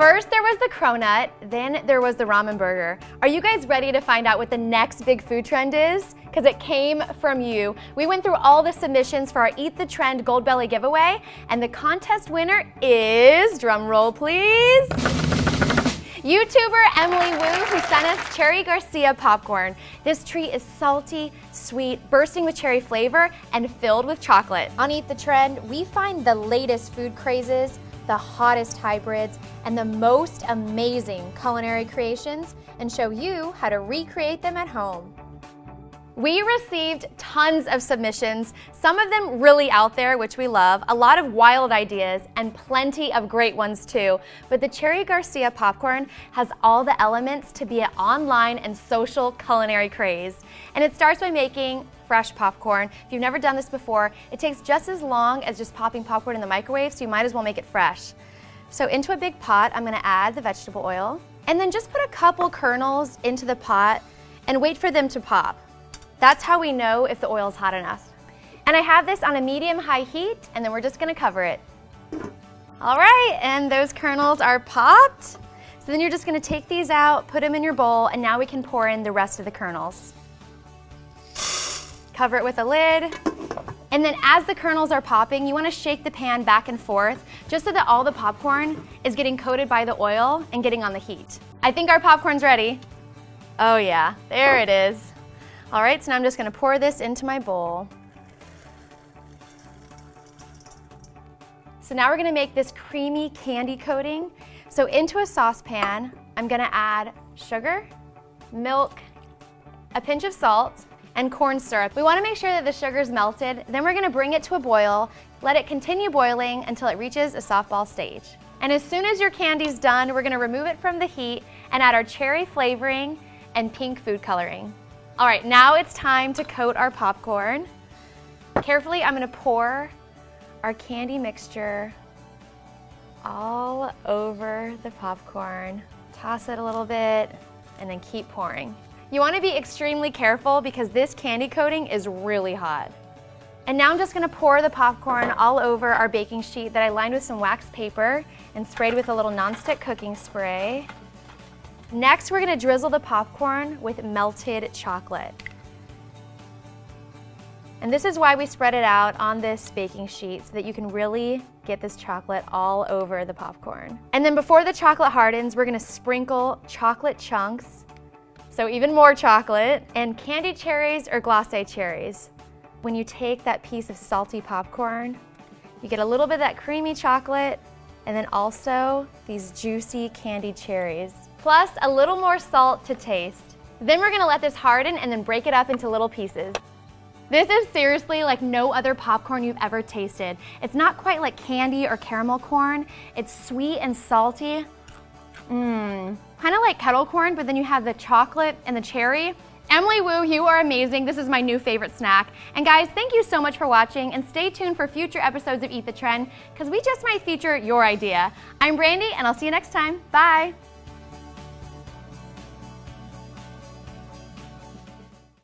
First there was the cronut, then there was the ramen burger. Are you guys ready to find out what the next big food trend is? Because it came from you. We went through all the submissions for our Eat the Trend Gold Belly giveaway, and the contest winner is, drum roll please, YouTuber Emily Wu, who sent us cherry Garcia popcorn. This treat is salty, sweet, bursting with cherry flavor, and filled with chocolate. On Eat the Trend, we find the latest food crazes, the hottest hybrids, and the most amazing culinary creations, and show you how to recreate them at home. We received tons of submissions, some of them really out there, which we love, a lot of wild ideas, and plenty of great ones too. But the Cherry Garcia popcorn has all the elements to be an online and social culinary craze. And it starts by making fresh popcorn. If you've never done this before, it takes just as long as just popping popcorn in the microwave, so you might as well make it fresh. So into a big pot, I'm gonna add the vegetable oil, and then just put a couple kernels into the pot and wait for them to pop. That's how we know if the oil is hot enough. And I have this on a medium-high heat, and then we're just gonna cover it. All right, and those kernels are popped. So then you're just gonna take these out, put them in your bowl, and now we can pour in the rest of the kernels. Cover it with a lid. And then as the kernels are popping, you wanna shake the pan back and forth just so that all the popcorn is getting coated by the oil and getting on the heat. I think our popcorn's ready. Oh yeah, there it is. All right, so now I'm just gonna pour this into my bowl. So now we're gonna make this creamy candy coating. So into a saucepan, I'm gonna add sugar, milk, a pinch of salt, and corn syrup. We wanna make sure that the sugar's melted, then we're gonna bring it to a boil, let it continue boiling until it reaches a softball stage. And as soon as your candy's done, we're gonna remove it from the heat and add our cherry flavoring and pink food coloring. All right, now it's time to coat our popcorn. Carefully, I'm gonna pour our candy mixture all over the popcorn. Toss it a little bit, and then keep pouring. You wanna be extremely careful because this candy coating is really hot. And now I'm just gonna pour the popcorn all over our baking sheet that I lined with some wax paper and sprayed with a little nonstick cooking spray. Next, we're gonna drizzle the popcorn with melted chocolate. And this is why we spread it out on this baking sheet, so that you can really get this chocolate all over the popcorn. And then before the chocolate hardens, we're gonna sprinkle chocolate chunks, so even more chocolate, and candied cherries or glacé cherries. When you take that piece of salty popcorn, you get a little bit of that creamy chocolate, and then also these juicy candied cherries. Plus a little more salt to taste. Then we're gonna let this harden and then break it up into little pieces. This is seriously like no other popcorn you've ever tasted. It's not quite like candy or caramel corn. It's sweet and salty. Kind of like kettle corn, but then you have the chocolate and the cherry. Emily Wu, you are amazing. This is my new favorite snack. And guys, thank you so much for watching, and stay tuned for future episodes of Eat the Trend, because we just might feature your idea. I'm Brandy, and I'll see you next time. Bye.